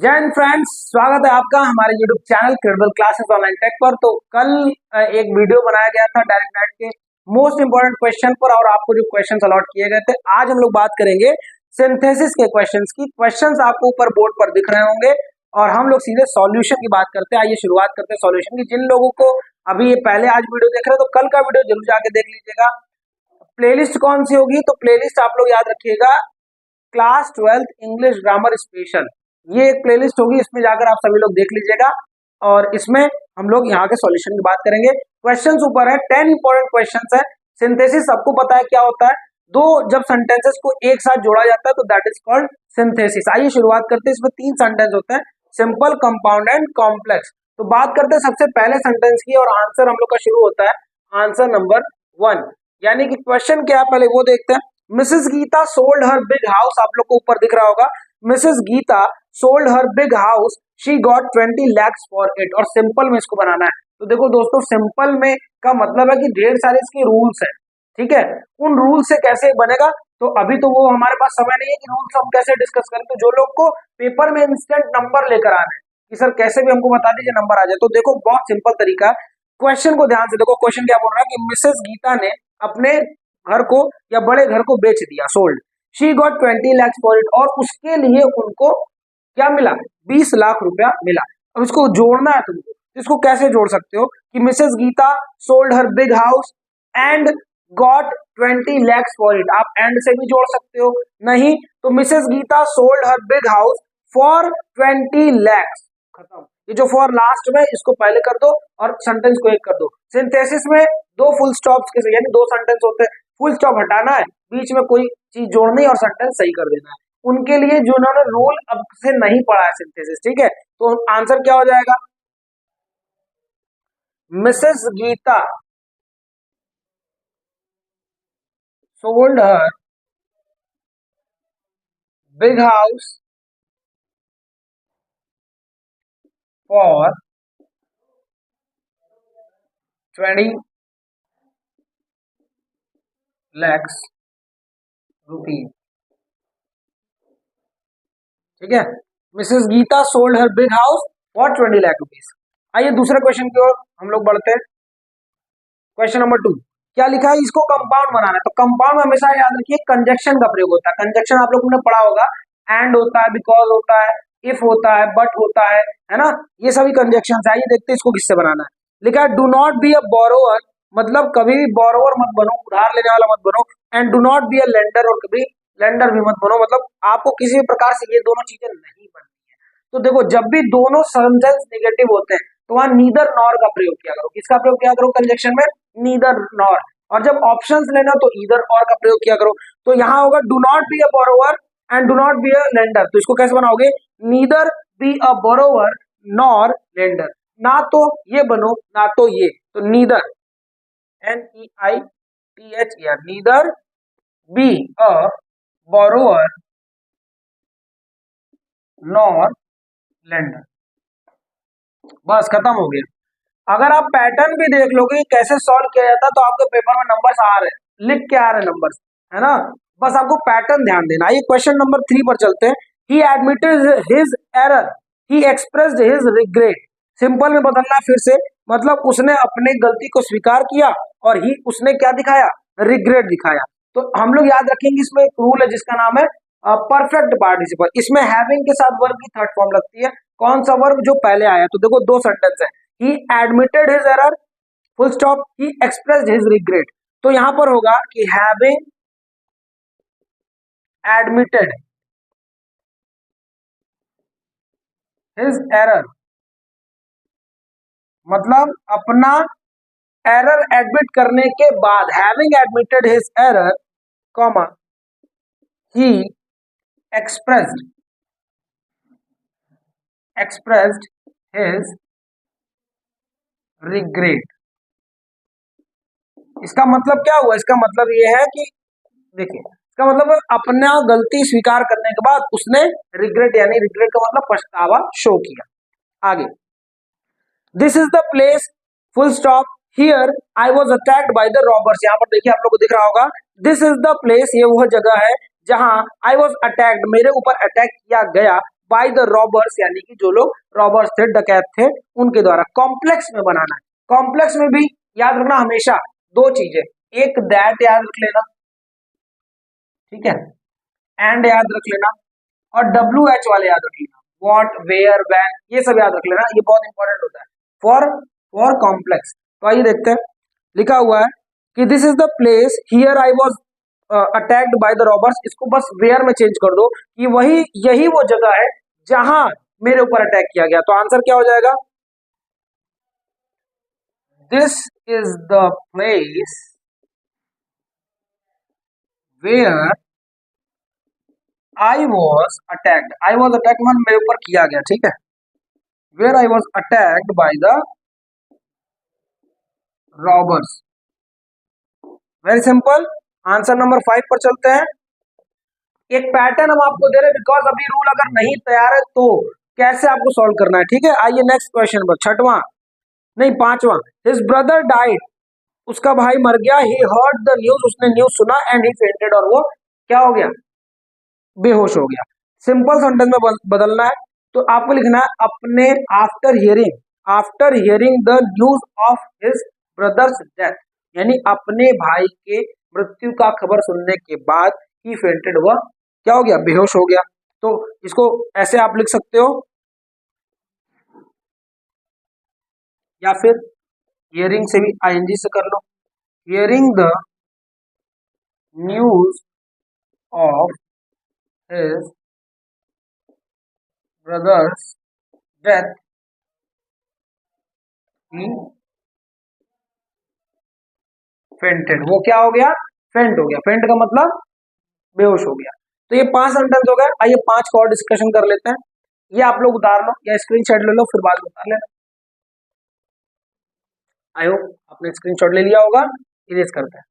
जय हिंद फ्रेंड्स, स्वागत है आपका हमारे YouTube channel credible classes online tech पर। तो कल एक वीडियो बनाया गया था डायरेक्ट नेट के मोस्ट इंपोर्टेंट क्वेश्चन पर और आपको जो क्वेश्चंस अलॉट किए गए थे, आज हम लोग बात करेंगे सिंथेसिस के क्वेश्चंस की। क्वेश्चंस आपको ऊपर बोर्ड पर दिख रहे होंगे और हम लोग सीधे सॉल्यूशन की बात करते हैं। आइए शुरुआत करते हैं सॉल्यूशन की। जिन लोगों को अभी ये पहले आज वीडियो देख रहे हैं तो कल का वीडियो जरूर जाके देख लीजिएगा। प्लेलिस्ट कौन सी होगी, तो प्लेलिस्ट आप लोग याद रखिएगा class 12th English grammar special, ये एक प्लेलिस्ट होगी, इसमें जाकर आप सभी लोग देख लीजिएगा और इसमें हम लोग यहाँ के सॉल्यूशन की बात करेंगे। क्वेश्चंस ऊपर है, 10 इंपॉर्टेंट क्वेश्चंस है। सिंथेसिस सबको पता है क्या होता है, दो जब सेंटेंसेस को एक साथ जोड़ा जाता है तो दैट इज कॉल्ड सिंथेसिस। आइए शुरुआत करते हैं। इसमें 3 सेंटेंस होते हैं, सिंपल, कंपाउंड एंड कॉम्प्लेक्स। तो बात करते हैं सबसे पहले सेंटेंस की और आंसर हम लोग का शुरू होता है आंसर नंबर 1, यानी कि क्वेश्चन क्या है पहले वो देखते हैं। Mrs Geeta sold her big house, आप लोग को ऊपर दिख रहा होगा, Mrs Geeta sold her big house, she got 20 lakhs for it. और सिंपल में इसको बनाना है। तो देखो दोस्तों, सिंपल में का मतलब है कि ढेर सारे इसके रूल्स हैं, ठीक है। उन रूल से कैसे बनेगा, तो अभी तो वो हमारे पास समय नहीं है कि रूल्स हम कैसे डिस्कस करें। तो जो लोग को पेपर में इंस्टेंट नंबर लेकर आने कि सर कैसे भी हमको बता दीजिए नंबर आ जाए, तो देखो बहुत सिंपल तरीका है। क्वेश्चन को ध्यान से देखो, क्वेश्चन क्या बोल रहा है कि मिसेस गीता ने अपने घर को या बड़े घर को बेच दिया, sold, she got 20 lakhs for it, और उसके लिए उनको क्या मिला, 20 लाख रुपया मिला। अब इसको जोड़ना है तुमको, इसको कैसे जोड़ सकते हो कि Mrs Geeta sold her big house and got 20 lakhs for it, आप एंड से भी जोड़ सकते हो, नहीं तो Mrs Geeta sold her big house for 20 lakhs, खत्म। ये जो फॉर लास्ट में इसको पहले कर दो और सेंटेंस को एक कर दो। सिंथेसिस में दो फुल स्टॉप्स के, यानी दो सेंटेंस होते हैं, फुल स्टॉप हटाना है, बीच में कोई चीज जोड़नी और सेंटेंस सही कर देना है। उनके लिए जिन्होंने रूल अब से नहीं पढ़ा है सिंथेसिस, ठीक है, तो आंसर क्या हो जाएगा, Mrs Geeta sold her big house for 20 lakhs rupees, ठीक है। Mrs Geeta sold her big house for 20 lakh rupees. आइए दूसरे क्वेश्चन की ओर हम लोग बढ़ते हैं। क्वेश्चन नंबर 2, क्या लिखा है, इसको कंपाउंड बनाना है। तो कंपाउंड में हमेशा याद रखिए कंजक्शन का प्रयोग होता है। कंजक्शन आप लोगों ने पढ़ा होगा, एंड होता है, बिकॉज होता है, इफ होता है, बट होता है ना, ये सभी कंजक्शन है। आइए देखते हैं इसको किससे बनाना है। लिखा है do not be a borrower, मतलब कभी भी बोरोवर मत बनो, उधार लेने वाला मत बनो, and do not be a lender, और कभी लेंडर भी मत बनो, मतलब आपको किसी भी प्रकार से ये दोनों चीजें नहीं बनती है। तो देखो जब भी दोनों सेंटेंस नेगेटिव होते हैं तो वहां नीदर नॉर का प्रयोग किया करो। किसका प्रयोग किया करो कंजक्शन में, नीदर नॉर। और जब ऑप्शंस लेना तो ईदर और का प्रयोग किया करो। तो यहाँ होगा do not be a borrower and do not be a lender. तो इसको कैसे बनाओगे, neither be a borrower nor lender, ना तो ये बनो ना तो ये, तो neither, NEITHER, neither be a borrower nor lender, बस खत्म हो गया। अगर आप पैटर्न भी देख लोगे कैसे सॉल्व किया जाता है तो आपके पेपर में नंबर्स आ रहे हैं, लिख के आ रहे हैं नंबर्स, है ना, बस आपको पैटर्न ध्यान देना। आइए क्वेश्चन नंबर 3 पर चलते हैं। ही एडमिटेड हिज एरर, ही एक्सप्रेस्ड हिज रिग्रेट। सिंपल में बदलना फिर से, मतलब उसने अपने गलती को स्वीकार किया और ही उसने क्या दिखाया, रिग्रेट दिखाया। तो हम लोग याद रखेंगे इसमें एक रूल है जिसका नाम है परफेक्ट पार्टिसिपल। इसमें हैविंग के साथ वर्ब की थर्ड फॉर्म लगती है। कौन सा वर्ब, जो पहले आया। तो देखो दो सेंटेंस है, he admitted his error, full stop, he expressed his regret। तो यहां पर होगा कि having admitted his error, मतलब अपना एरर एडमिट करने के बाद, having admitted his error, comma, he expressed his regret। इसका मतलब क्या हुआ, इसका मतलब ये है कि देखिए, इसका मतलब अपना गलती स्वीकार करने के बाद उसने रिग्रेट, यानी रिग्रेट का मतलब पछतावा शो किया। आगे, this is the place, full stop, here I was attacked by the robbers. यहाँ पर देखिए आप लोग को दिख रहा होगा, दिस इज द प्लेस, ये वह जगह है जहां आई वॉज अटैक्ड, मेरे ऊपर अटैक किया गया, बाय द रॉबर्स, यानी कि जो लोग रॉबर्स थे, डकैत थे, उनके द्वारा। कॉम्प्लेक्स में बनाना है। कॉम्प्लेक्स में भी याद रखना हमेशा दो चीजें, एक दैट याद रख लेना, ठीक है, एंड याद रख लेना, और WH वाले याद रख लेना, व्हाट, वेयर, व्हेन, ये सब याद रख लेना, ये बहुत इंपॉर्टेंट होता है फॉर कॉम्प्लेक्स। तो आइए देखते हैं, लिखा हुआ है कि this is the place here I was attacked by the robbers. इसको बस वेयर में चेंज कर दो कि यही वो जगह है जहां मेरे ऊपर अटैक किया गया। तो आंसर क्या हो जाएगा, this is the place where I was attacked. I was attacked मान मेरे ऊपर किया गया, ठीक है, where I was attacked by the robbers. Very simple. Answer number 5 पर चलते हैं। एक पैटर्न हम आपको दे रहे हैं, बिकॉज अभी रूल अगर नहीं तैयार है तो कैसे आपको सॉल्व करना है, ठीक है। आइए नेक्स्ट क्वेश्चन पर, छठवां नहीं पांचवा। हिज ब्रदर डाइड, उसका भाई मर गया। ही हर्ड द न्यूज, उसने न्यूज सुना, एंड ही फेंटेड, और वो क्या हो गया, बेहोश हो गया। सिंपल सेंटेंस में बदलना है, तो आपको लिखना है अपने after hearing the news of his brother's death, यानी अपने भाई के मृत्यु का खबर सुनने के बाद ही फेंटेड, हुआ क्या हो गया, बेहोश हो गया। तो इसको ऐसे आप लिख सकते हो, या फिर हियरिंग से भी ING से कर लो, hearing the news of his brother's death ही फेंटेड, वो क्या हो गया, फेंट हो गया। फेंट का मतलब बेहोश हो गया। तो ये 5 सेंटेंस हो गए। आइए 5 को और डिस्कशन कर लेते हैं। ये आप लोग उतार लो या स्क्रीनशॉट ले लो, फिर बाद में उतार लेना। आई होप आपने स्क्रीनशॉट ले लिया होगा। इरेज करते हैं।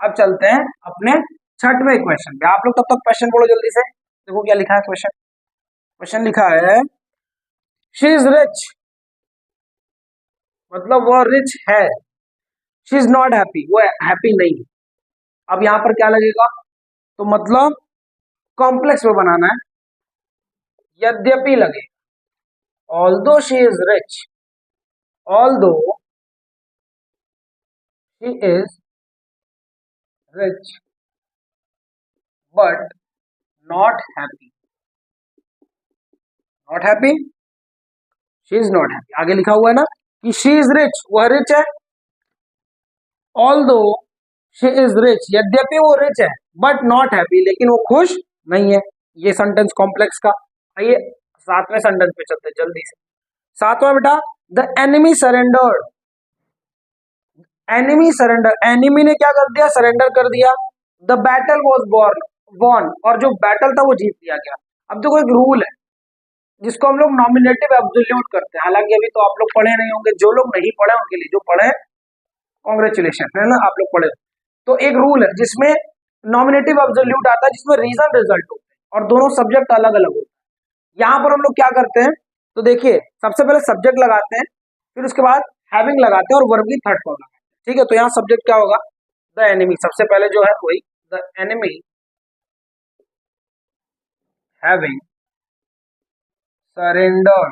अब चलते हैं अपने छठवें क्वेश्चन पे। आप लोग तब तक क्वेश्चन बोलो जल्दी से। देखो क्या लिखा है क्वेश्चन। क्वेश्चन लिखा है शी इज रिच, मतलब वह रिच है। शी इज नॉट हैप्पी, वो हैप्पी नहीं है। अब यहां पर क्या लगेगा, तो मतलब कॉम्प्लेक्स में बनाना है, यद्यपि लगे, although she is rich, although she is rich but not happy, not happy, she is not happy. आगे लिखा हुआ है ना कि शी इज रिच, वह रिच है, ऑल्दो शी इज रिच, यद्यपि वो रिच है, बट नॉट हैप्पी, लेकिन वो खुश नहीं है। ये सेंटेंस कॉम्प्लेक्स का। आइए 7वें सेंटेंस पे चलते हैं जल्दी से। 7वां बेटा, the enemy surrendered, enemy surrender, enemy ने क्या कर दिया, सरेंडर कर दिया। द बैटल वॉज वॉन, और जो बैटल था वो जीत लिया गया। अब देखो एक रूल है जिसको हम लोग नॉमिनेटिव एब्सोल्यूट करते हैं, हालांकि अभी तो आप लोग पढ़े नहीं होंगे, जो लोग नहीं पढ़े उनके लिए, जो पढ़े कांग्रेचुलेशन, है ना, आप लोग पढ़े। तो एक रूल है जिसमें नॉमिनेटिव एब्सोल्यूट आता है, जिसमें रीजन रिजल्ट होते हैं और दोनों सब्जेक्ट अलग अलग होते हैं। यहाँ पर हम लोग क्या करते हैं, तो देखिए सबसे पहले सब्जेक्ट लगाते हैं, फिर उसके बाद हैविंग लगाते हैं और वर्ब की थर्ड फॉर्म लगाते हैं, ठीक है। तो यहाँ सब्जेक्ट क्या होगा, द एनिमी, सबसे पहले जो है वही, the enemy having surrender,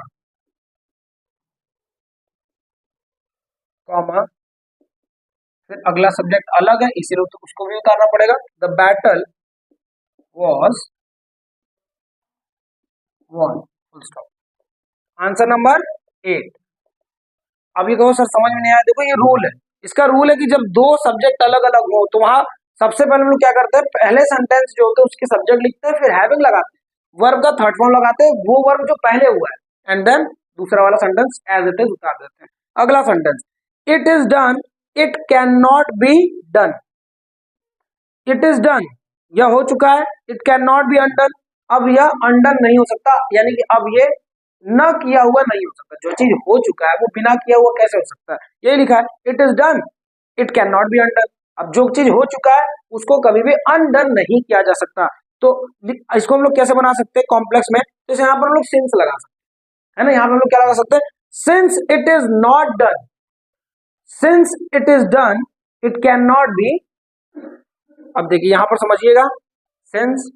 comma, फिर अगला सब्जेक्ट अलग है इसीलिए तो उसको भी उतारना पड़ेगा। The battle was won, full stop. Answer number 8। अब ये कहो सर समझ में नहीं आया, देखो ये रूल है, इसका रूल है कि जब दो सब्जेक्ट अलग अलग हो तो वहां सबसे पहले हम लोग क्या करते हैं, पहले सेंटेंस जो होते हैं उसके सब्जेक्ट लिखते हैं, फिर हैविंग लगाते हैं, वर्ब का थर्ड फॉर्म लगाते हैं, वो वर्ब जो पहले हुआ है, एंड देन दूसरा वाला सेंटेंस एज इट इज उतार देते हैं। अगला sentence, it is done, it can not be done, it is done, यह हो चुका है, it can not be undone, अब यह अनडन नहीं हो सकता, यानी कि अब ये न किया हुआ नहीं हो सकता। जो चीज हो चुका है वो बिना किया हुआ कैसे हो सकता है, यही लिखा है, it is done, it can not be undone. अब जो चीज हो चुका है उसको कभी भी अनडन नहीं किया जा सकता। तो इसको हम लोग कैसे बना सकते हैं कॉम्प्लेक्स में, जैसे यहाँ पर हम लोग सिंस लगा सकते हैं, है ना, यहाँ पर हम लोग क्या लगा सकते हैं, since it is not done, since it is done it can not be. अब देखिए यहां पर समझिएगा, since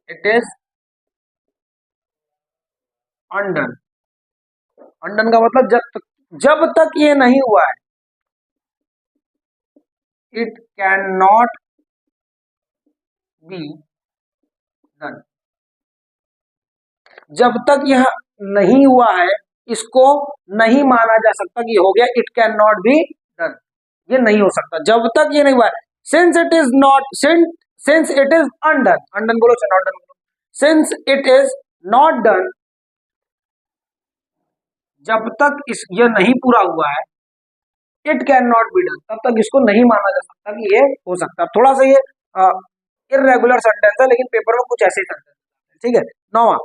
it is undone. Undone का मतलब जब तक ये नहीं हुआ है, it can not be done. जब तक यह नहीं हुआ है, इसको नहीं माना जा सकता कि हो गया, it can not be done, ये नहीं हो सकता जब तक ये नहीं हुआ है। Since it is not, since it is undone, undone बोलो चाहे नॉट डन बोलो, since it is not done, जब तक ये नहीं पूरा हुआ है, it can not be done, तब तक इसको नहीं माना जा सकता कि ये हो सकता। थोड़ा सा ये इर्रेगुलर सेंटेंस है, लेकिन पेपर में कुछ ऐसे सेंटेंस, ठीक है। नौवां,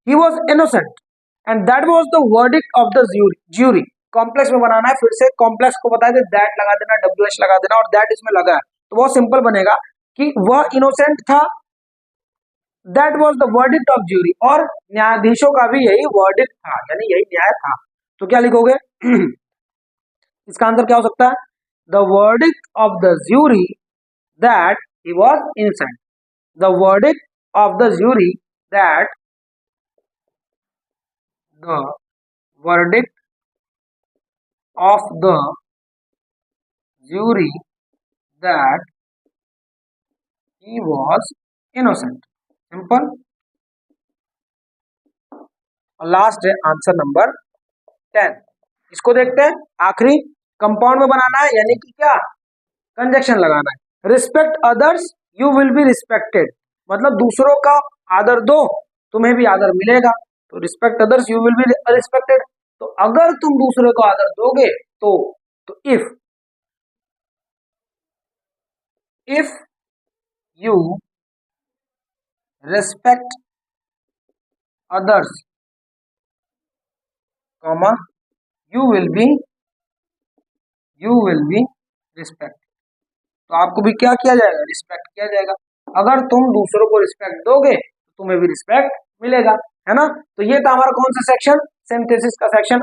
he was innocent and that was the verdict of the jury. Complex में बनाना है, फिर से कॉम्प्लेक्स को बता दे, दैट लगा देना, WH लगा देना, और दैट इसमें लगा है तो बहुत सिंपल बनेगा कि वह इनोसेंट था, that was the verdict of jury, और न्यायाधीशों का भी यही वर्डिक्ट था, यानी यही न्याय था। तो क्या लिखोगे? इसका आंसर क्या हो सकता है? The verdict of the jury that he was innocent, the verdict of the jury that, the verdict of the jury that he was innocent। Simple. और लास्ट है आंसर नंबर 10। इसको देखते हैं, आखिरी कंपाउंड में बनाना है, यानी कि क्या, कंजक्शन लगाना है। Respect others you will be respected, मतलब दूसरों का आदर दो, तुम्हें भी आदर मिलेगा। तो respect others you will be respected, तो अगर तुम दूसरे को आदर दोगे तो if you respect others comma you will be respect, तो आपको भी क्या किया जाएगा? रिस्पेक्ट किया जाएगा। अगर तुम दूसरों को रिस्पेक्ट दोगे तो तुम्हें भी रिस्पेक्ट मिलेगा, है ना। तो ये था हमारा कौन सा सेक्शन? सिंथेसिस का सेक्शन।